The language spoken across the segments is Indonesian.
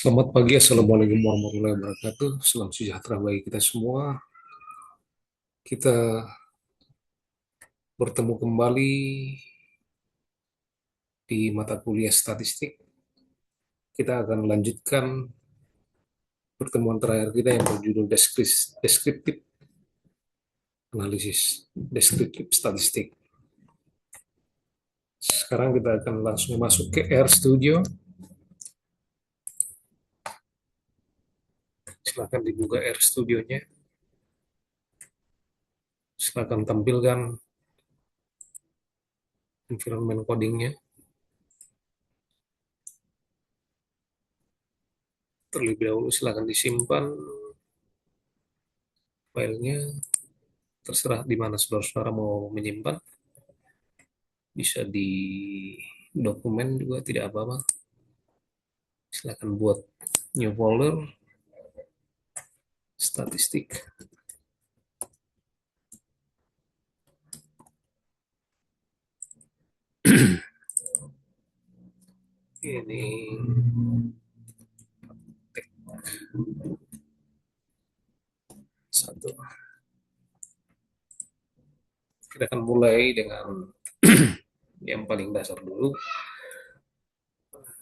Selamat pagi, Assalamualaikum warahmatullahi wabarakatuh. Salam sejahtera bagi kita semua. Kita bertemu kembali di mata kuliah statistik. Kita akan lanjutkan pertemuan terakhir kita yang berjudul Deskriptif Analisis, Deskriptif Statistik. Sekarang kita akan langsung masuk ke R Studio. Silakan dibuka R Studio-nya. Silakan tampilkan environment coding-nya. Terlebih dahulu silakan disimpan filenya. Terserah di mana saudara-saudara mau menyimpan. Bisa di dokumen juga tidak apa-apa. Silakan buat new folder statistik. Ini satu. Kita akan mulai dengan yang paling dasar dulu.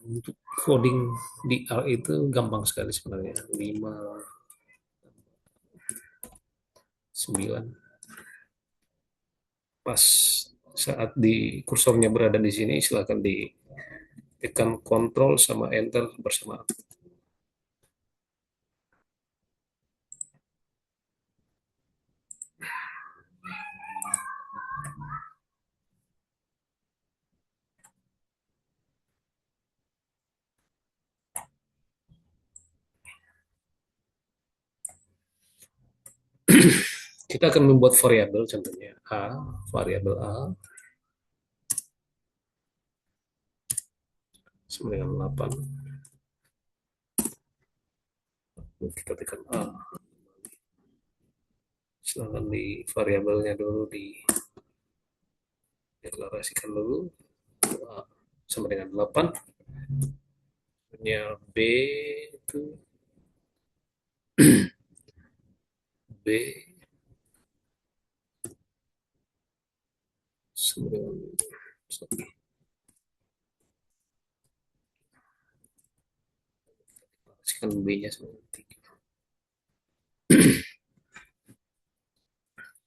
Untuk coding di R itu gampang sekali sebenarnya. 5, 9. Pas saat di kursornya berada di sini, silakan ditekan Ctrl sama Enter bersamaan. Kita akan membuat variabel, contohnya A, variabel A sama dengan 8. Kita tekan A. Silakan di variabelnya dulu dideklarasikan dulu. A sama dengan 8. Punya B itu B sama dengan deklarasikan B-nya sama dengan 3.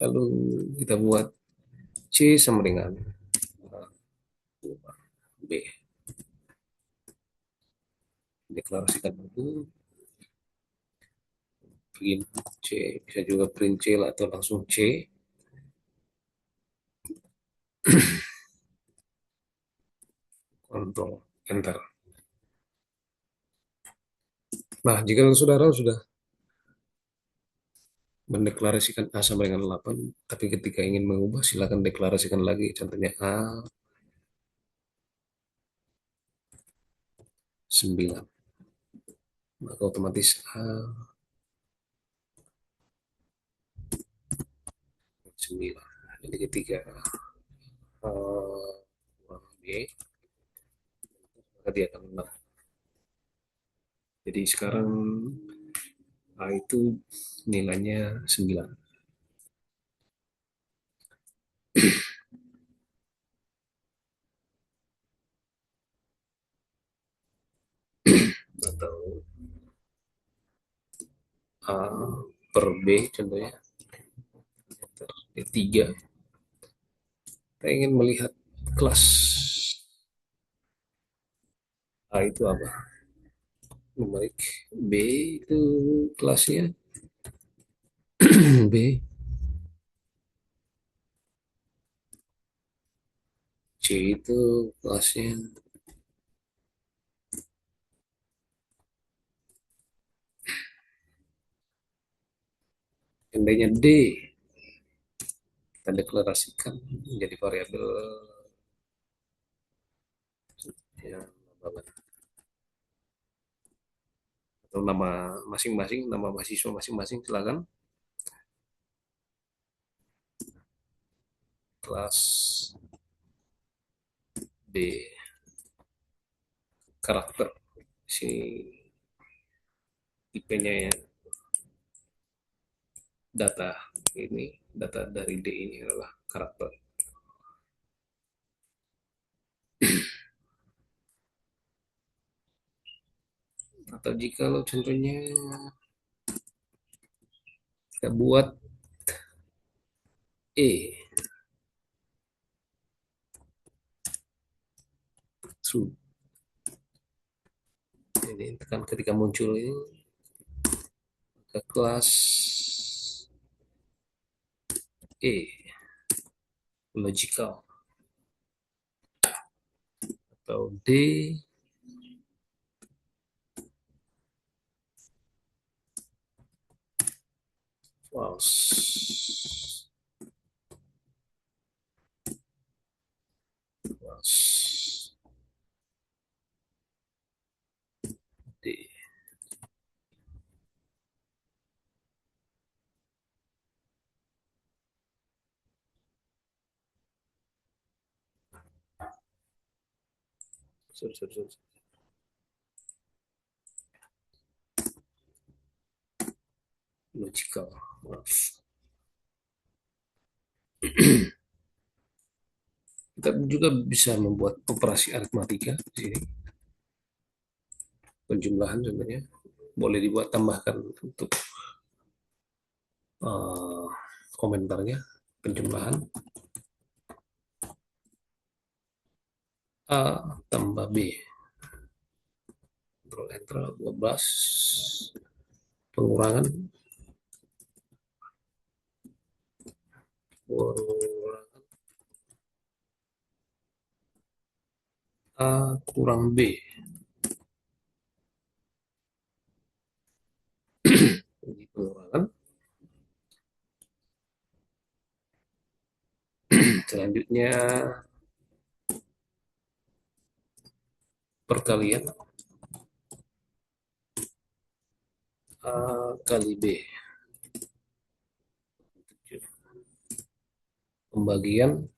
Lalu kita buat C sama dengan B. Deklarasikan dulu. Print C, bisa juga print C atau langsung C. Kontrol Enter. Nah, jika saudara sudah mendeklarasikan A sama dengan 8, tapi ketika ingin mengubah, silakan deklarasikan lagi. Contohnya A 9. Maka otomatis A 9. Jadi ketika B, maka dia akan menang. Jadi sekarang A itu nilainya 9. Atau A per B contohnya. 3. Kita ingin melihat kelas A itu apa? Numerik B itu kelasnya B, C itu kelasnya tandanya D. Kita deklarasikan menjadi variabel yang atau nama masing-masing, nama mahasiswa masing-masing, silakan. Kelas B karakter sini IP-nya ya, data ini, data dari D ini adalah karakter. Atau jika lo contohnya kita buat E, true. Jadi kan ketika muncul ini ke kelas E, logical, atau D, false. False. D. Sorry, sorry, sorry. Logical. Maaf. Kita juga bisa membuat operasi aritmatika di sini. Penjumlahan sebenarnya boleh dibuat tambahkan untuk uh, komentarnya. Penjumlahan A tambah B. Control Enter 12. Pengurangan. Pengurangan A kurang B. Ini pengurangan. Selanjutnya perkalian A kali B. Pembagian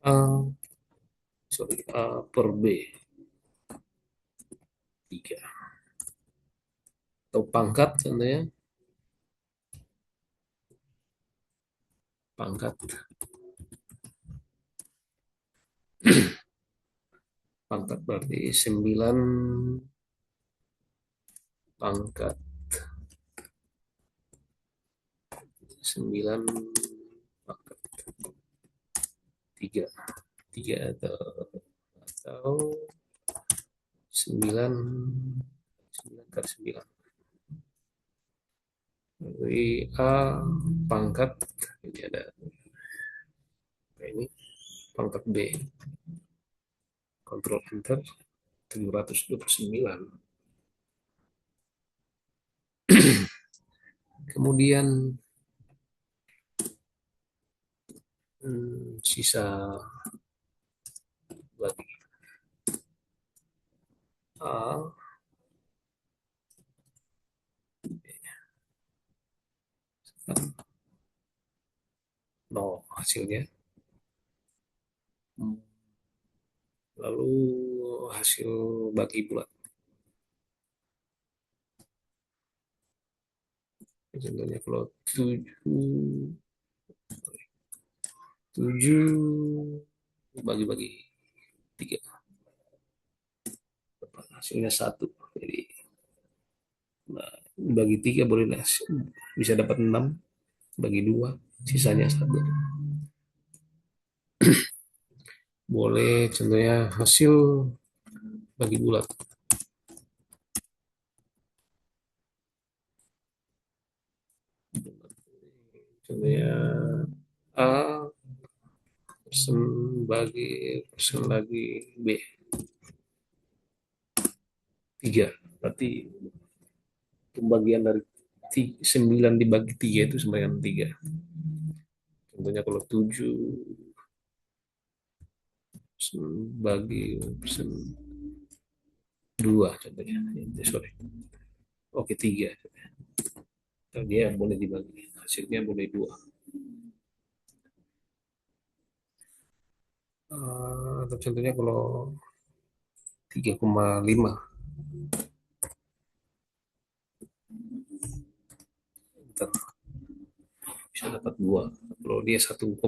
A, sorry, A per B 3. Atau pangkat contohnya, pangkat pangkat berarti 9 pangkat 9 pangkat 3 3 atau 9 9 kali 9. Jadi A pangkat, ini ada ini pangkat B, Ctrl Enter 729. Kemudian sisa lagi A, nol hasilnya. Lalu hasil bagi bulat. Contohnya kalau 7 bagi-bagi 3, hasilnya 1. Jadi nah, bagi 3 boleh bisa dapat 6, bagi 2 sisanya 1. Boleh contohnya hasil bagi bulat. Contohnya A persen bagi persen lagi B 3. Berarti pembagian dari 9 dibagi 3 itu sama dengan 3. Contohnya kalau 7 bagi persen 2 contohnya. Sorry. Oke, 3. Dia boleh dibagi. Hasilnya boleh 2. Atau contohnya kalau 3,5, bisa dapat 2. Kalau dia 1,5,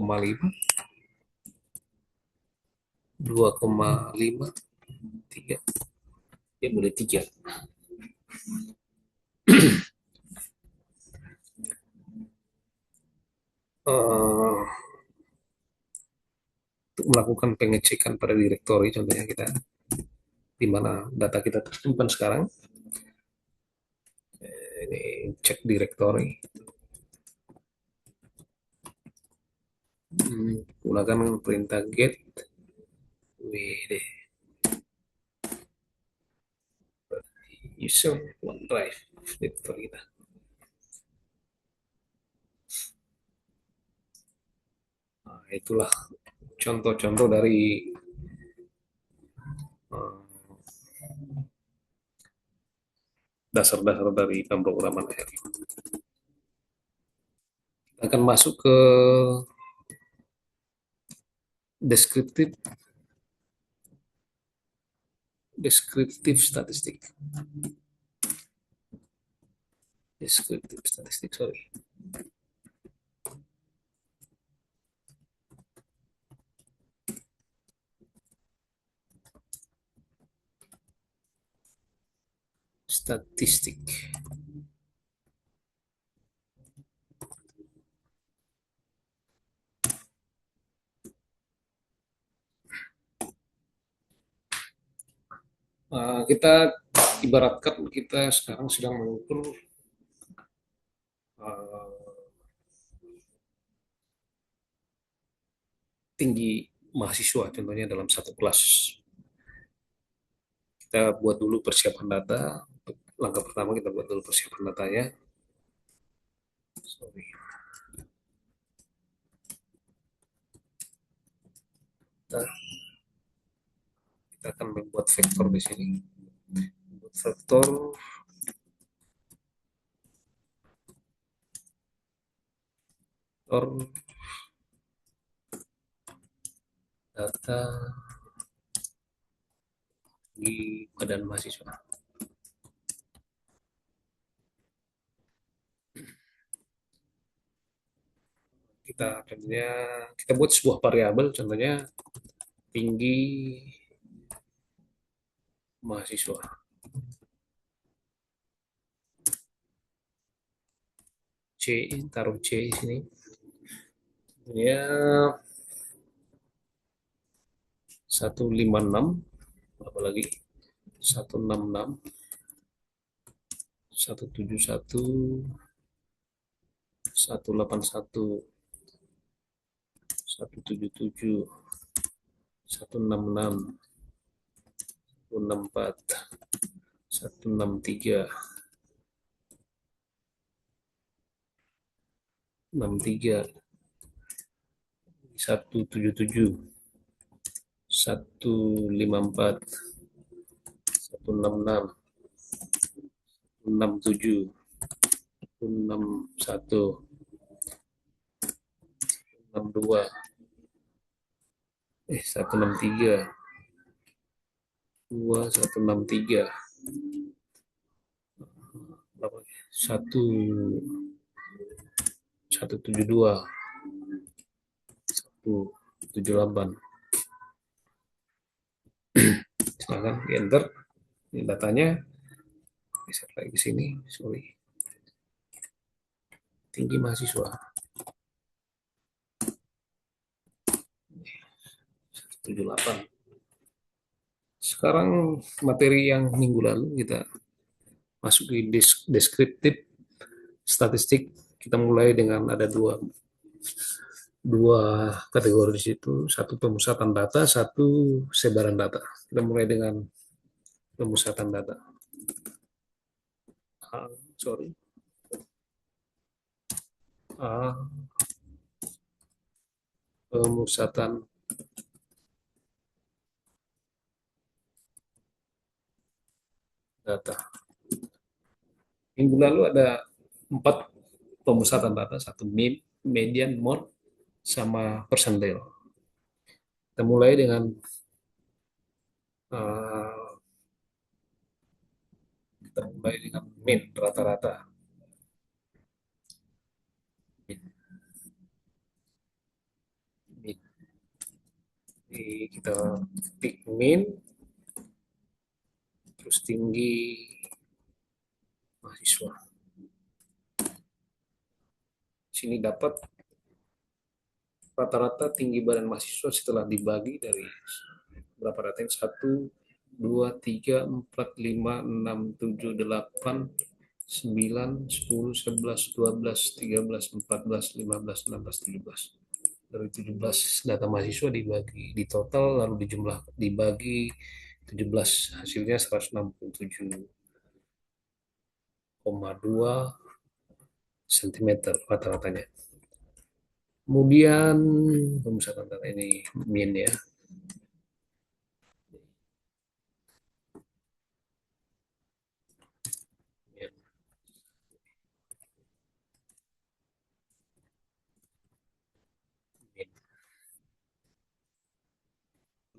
2,5, 3, dia boleh 3. Uh, untuk melakukan pengecekan pada direktori, contohnya kita di mana data kita tersimpan sekarang, ini cek direktori. Gunakan perintah get wd user OneDrive direktori kita. Nah, itulah contoh-contoh dari uh, dasar-dasar dari pemrograman R. Kita akan masuk ke deskriptif statistik. Deskriptif statistik, sorry. Statistik. Kita ibaratkan kita sekarang sedang mengukur tinggi mahasiswa, contohnya dalam satu kelas. Kita buat dulu persiapan data. Langkah pertama kita buat dulu persiapan datanya. Sorry. Kita akan membuat vektor di sini. Membuat vektor data di badan mahasiswa. Kita buat sebuah variabel, contohnya tinggi mahasiswa. C, taruh C di sini. Ya, 156, apa lagi? 166, 171, 181, 177, 166, 164, 163, 63, 177, 154, 166, 67, 61, 62, 163, 163, 172, 178. Silakan di enter. Ini datanya. Bisa lagi ke sini, sorry. Tinggi mahasiswa. 178. Sekarang materi yang minggu lalu kita masuk di deskriptif statistik. Kita mulai dengan ada dua kategori di situ, satu pemusatan data, satu sebaran data. Kita mulai dengan pemusatan data. Sorry. Pemusatan data. Minggu lalu ada 4 pemusatan data, satu median, mode, sama percentile. Kita mulai dengan eh, kita mulai dengan min rata-rata. Min. Jadi kita ketik min terus tinggi mahasiswa. Sini dapat rata-rata tinggi badan mahasiswa setelah dibagi dari berapa datanya? 1, 2, 3, 4, 5, 6, 7, 8, 9, 10, 11, 12, 13, 14, 15, 16, 17. Dari 17 data mahasiswa dibagi di total lalu dijumlah dibagi 17 hasilnya 167,2 cm rata-ratanya. Kemudian misalkan data ini min ya. Min.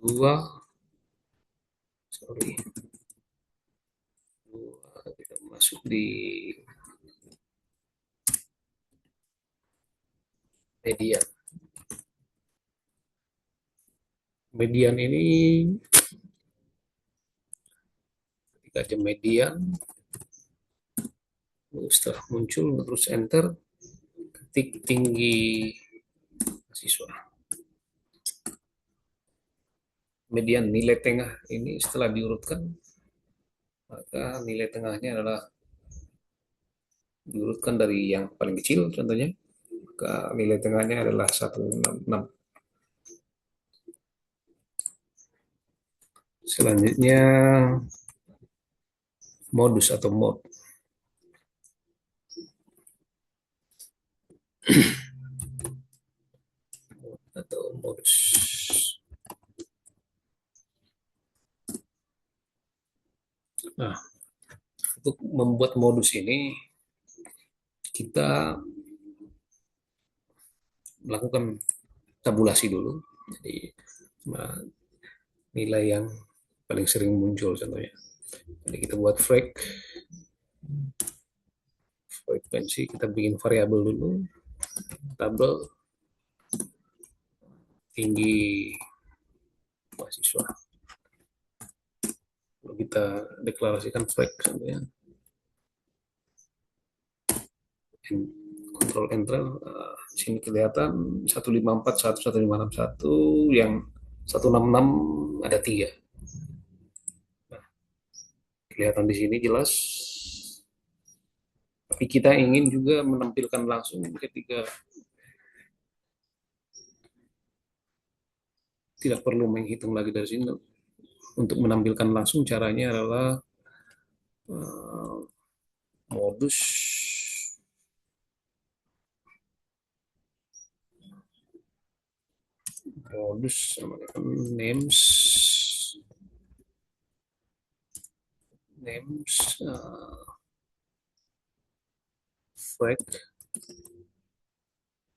Dua, sorry, dua kita masuk di media. Median ini ketika jam median setelah muncul terus enter ketik tinggi siswa. Median nilai tengah ini setelah diurutkan maka nilai tengahnya adalah diurutkan dari yang paling kecil contohnya maka nilai tengahnya adalah 166. Selanjutnya modus atau mod atau modus. Nah, untuk membuat modus ini kita melakukan tabulasi dulu. Jadi nah, nilai yang paling sering muncul contohnya. Jadi kita buat frekuensi, kita bikin variabel dulu, tabel tinggi mahasiswa. Lalu kita deklarasikan contohnya. Kontrol enter, sini kelihatan 154, 1561, yang 166 ada 3. Nah, kelihatan di sini jelas. Tapi kita ingin juga menampilkan langsung ketika tidak perlu menghitung lagi dari sini. Untuk menampilkan langsung caranya adalah uh, modus modus names names flag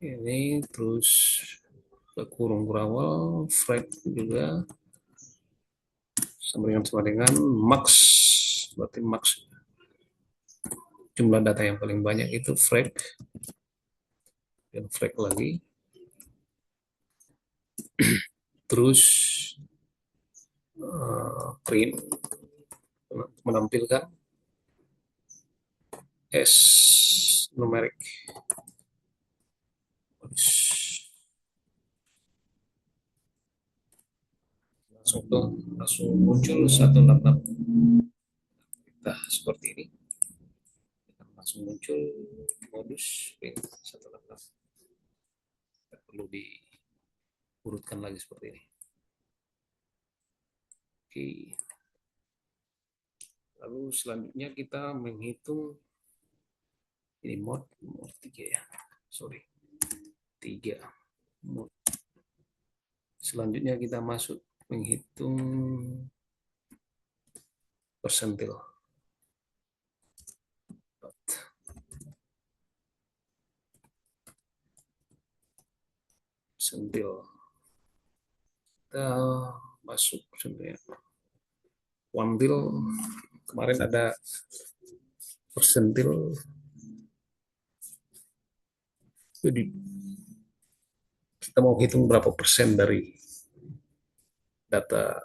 ini terus kurung berawal flag juga sama dengan max, berarti max jumlah data yang paling banyak itu flag dan flag lagi terus print menampilkan S numerik langsung muncul 166. Nah, seperti ini langsung muncul modus print 166. Tidak perlu diurutkan lagi seperti ini. Oke. Lalu selanjutnya kita menghitung ini mod 3 ya. Sorry. 3. Mod. Selanjutnya kita masuk menghitung persentil. Persentil. kita masuk sebenarnya kuantil. Kemarin ada persentil, jadi kita mau hitung berapa persen dari data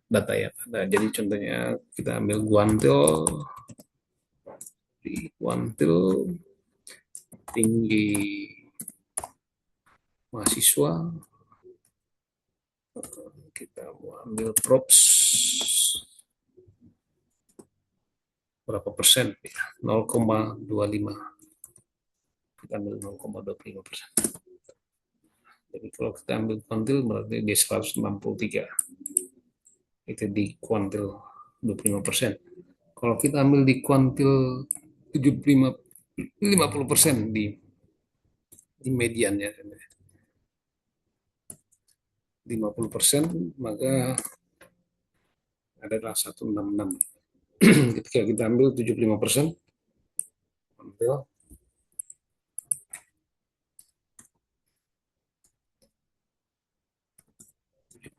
data yang ada. Jadi contohnya kita ambil kuantil, di kuantil tinggi mahasiswa, kita mau ambil props berapa persen, 0,25, kita ambil 0,25%. Jadi kalau kita ambil kuantil berarti di 163, itu di kuantil 25%. Kalau kita ambil di kuantil 75, 50% di mediannya 50%, maka adalah 166. Ketika kita ambil 75%, ambil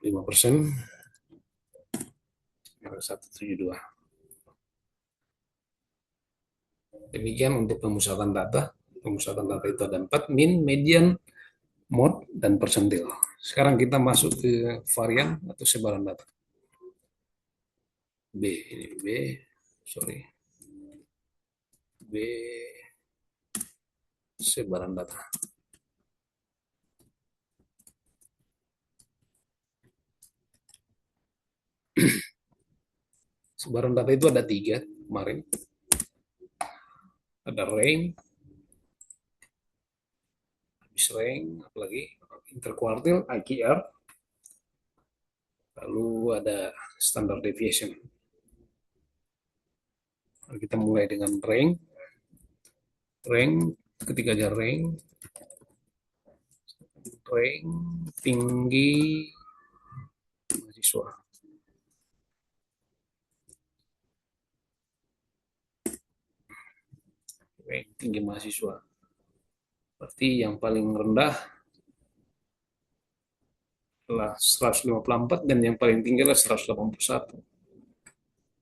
75%, 172. Demikian untuk pemusatan data. Pemusatan data itu ada 4, min, median, mode, dan persentil. Sekarang kita masuk ke varian atau sebaran data. B, ini B, sorry. B, sebaran data. Sebaran data itu ada 3 kemarin. Ada rank, habis rank, apalagi interquartile, IQR, lalu ada standard deviation. Kita mulai dengan rank. Rank, ketika ada rank tinggi mahasiswa. Rank tinggi mahasiswa. Berarti yang paling rendah adalah 154 dan yang paling tinggi adalah 181.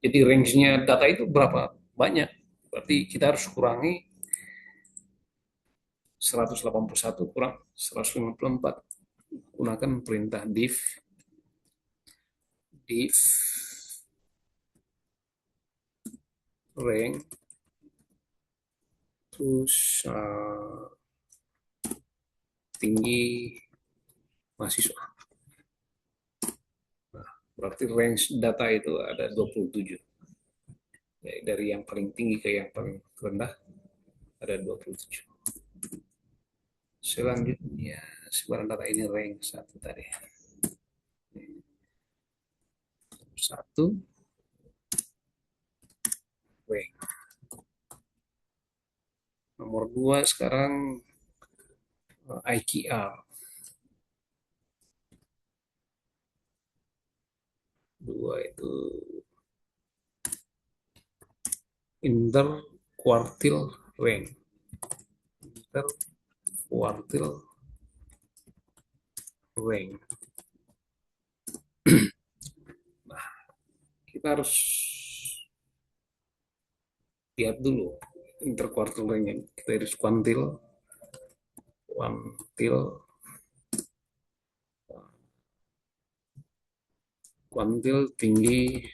Jadi range-nya data itu berapa? Banyak. Berarti kita harus kurangi 181 kurang 154. Gunakan perintah div rank terus tinggi mahasiswa. Nah, berarti range data itu ada 27. Dari yang paling tinggi ke yang paling rendah ada 27. Selanjutnya sebaran data ini rank 1 tadi. 1 rank. Nomor 2 sekarang IQR. 2 itu interquartile rank. Interquartile rank. Nah, kita harus lihat dulu interquartile rank. Kita harus kuantil tinggi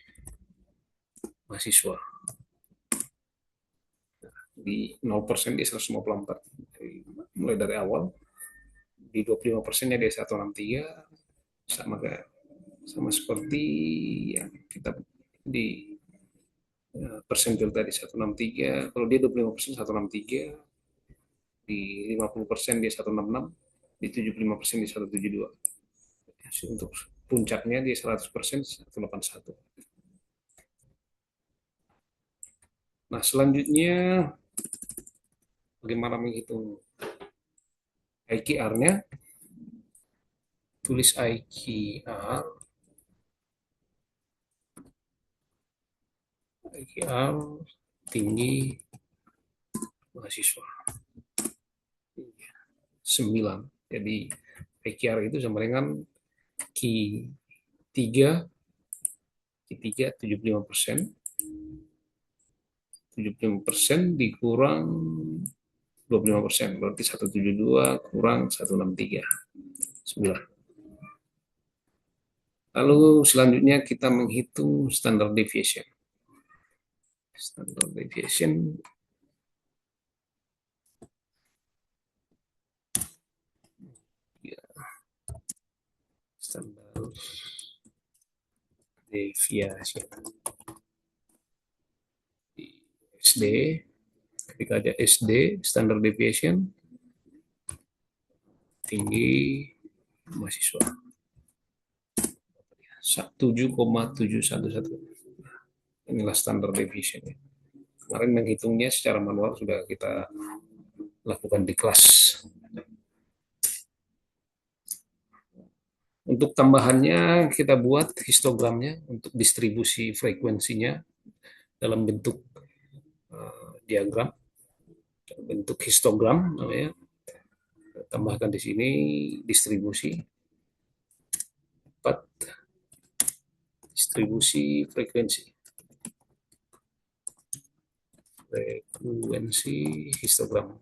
mahasiswa. Di 0% di 154. Mulai dari awal. Di 25%-nya di 163, sama seperti yang kita di persentil tadi 163. Kalau dia 25% 163, di 50% dia 166, di 75% dia 172. Untuk puncaknya dia 100% 181. Nah, selanjutnya bagaimana menghitung IQR-nya? Tulis IQR tinggi mahasiswa 9. Jadi PQR itu sama dengan Q3, Q3 75%, 75% dikurang 25%, berarti 172 kurang 163, 9. Lalu selanjutnya kita menghitung standard deviation. Standard deviation ya, standard deviation di SD, ketika ada SD standard deviation tinggi mahasiswa 7,711. Inilah standard deviation. Kemarin menghitungnya secara manual sudah kita lakukan di kelas. Untuk tambahannya kita buat histogramnya untuk distribusi frekuensinya dalam bentuk diagram, bentuk histogram namanya. Tambahkan di sini distribusi 4, distribusi frekuensi histogram.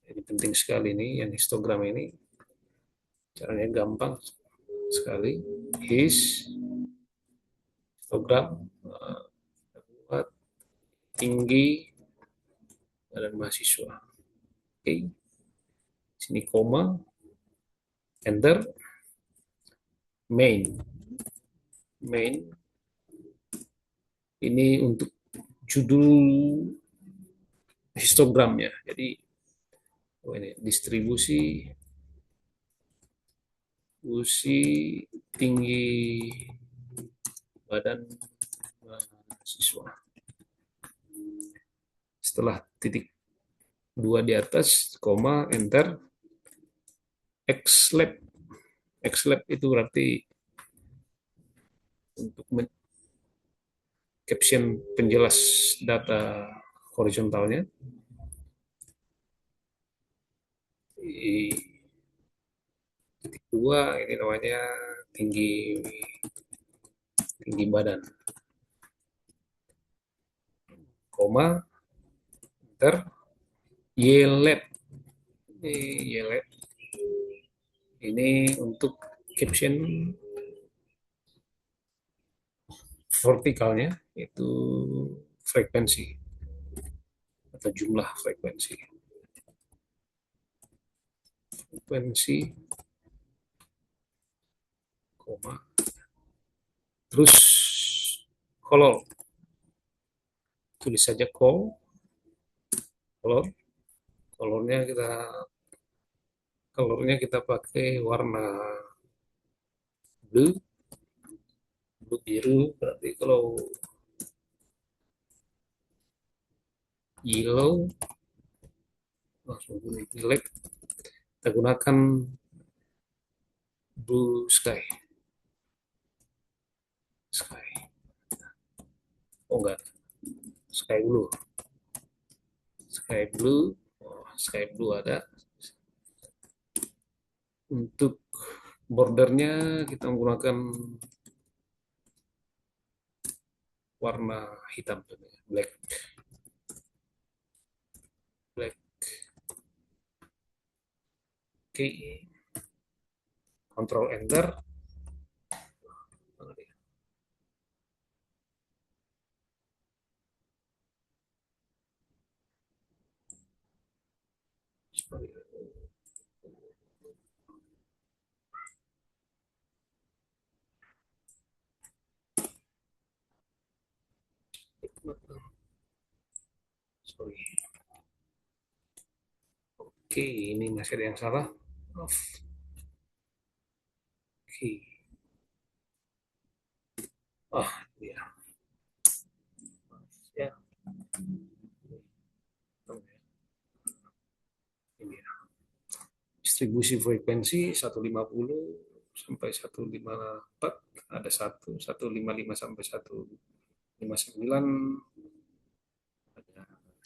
Ini penting sekali nih yang histogram ini. Caranya gampang sekali. Histogram buat tinggi badan mahasiswa. Oke. Sini koma, enter, main. Ini untuk judul histogramnya. Jadi ini distribusi tinggi badan mahasiswa. Setelah titik 2 di atas, koma, enter, xlab. Xlab itu berarti untuk caption penjelas data horizontalnya. Di titik 2 ini namanya tinggi badan. Koma, enter, ylab. Ini untuk caption vertikalnya, itu frekuensi atau jumlah frekuensi. Koma, terus color, tulis saja color. Colornya kita pakai warna blue biru. Berarti kalau yellow langsung jelek, kita gunakan blue sky. Oh enggak, sky blue ada. Untuk bordernya kita menggunakan warna hitam, black. Oke, Control Enter. Oke, ini masih ada yang salah. Oke. Ya. Ya. Ini ya. Distribusi frekuensi 150 sampai 154, ada 155 sampai 159,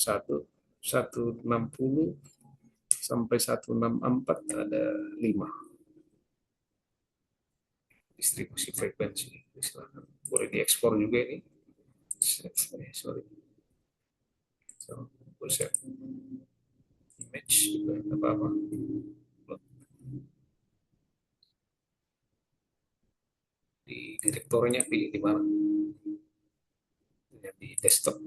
Satu 160 sampai 164 ada 5 distribusi frekuensi. Silakan. Boleh diekspor juga ini. Sorry. So, set image juga apa-apa. Di direktornya pilih di mana? Di desktop.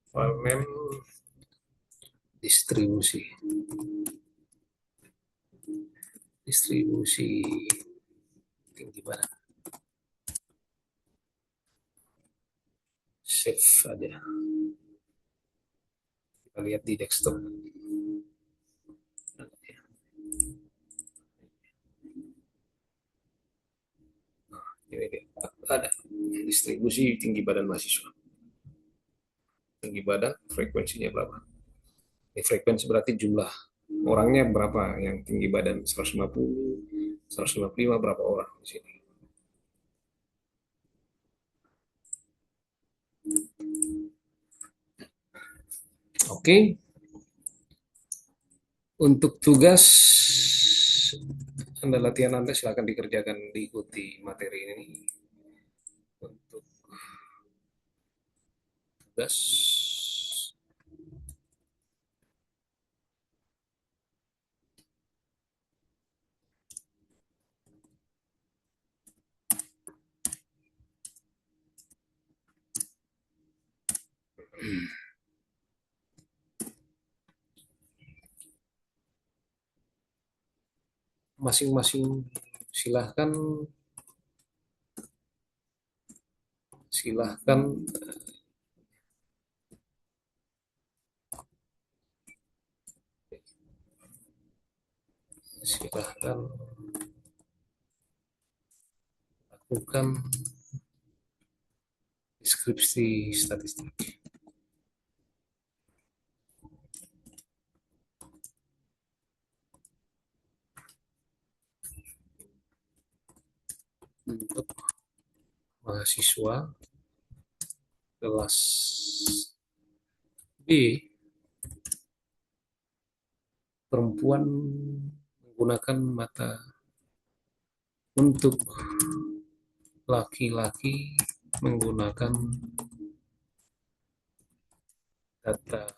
File name distribusi. Distribusi tinggi badan. Save aja. Kita lihat di desktop. Ini ada distribusi tinggi badan mahasiswa. Tinggi badan frekuensinya berapa? Ini frekuensi berarti jumlah orangnya berapa yang tinggi badan 150, 155 berapa orang di sini. Oke. Untuk tugas Anda latihan Anda silakan dikerjakan diikuti materi ini. Untuk tugas masing-masing silahkan silahkan silahkan lakukan deskripsi statistik untuk mahasiswa kelas B perempuan menggunakan mata untuk laki-laki menggunakan data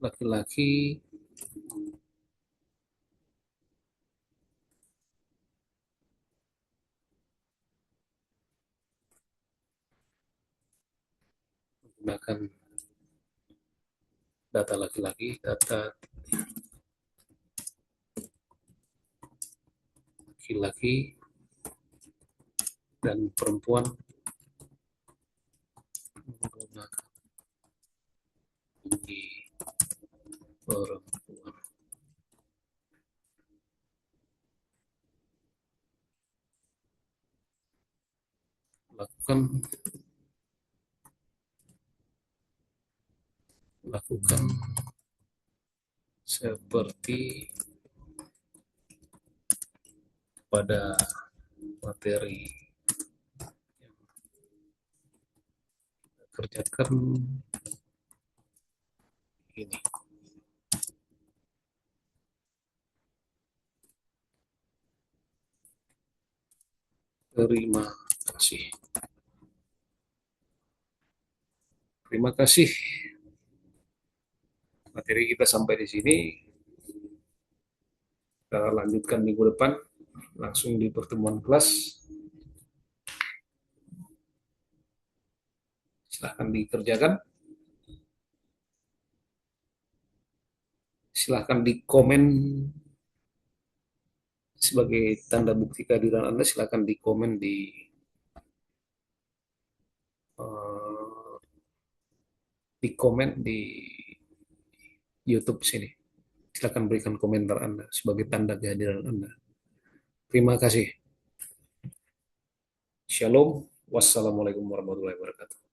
laki-laki menggunakan data laki-laki, data laki-laki dan perempuan menggunakan di perempuan. Lakukan seperti pada materi yang kerjakan ini. Terima kasih. Terima kasih. Materi kita sampai di sini. Kita lanjutkan minggu depan langsung di pertemuan kelas. Silahkan dikerjakan. Silahkan di komen sebagai tanda bukti kehadiran Anda. Silahkan di komen di komen di YouTube sini. Silakan berikan komentar Anda sebagai tanda kehadiran Anda. Terima kasih. Shalom. Wassalamualaikum warahmatullahi wabarakatuh.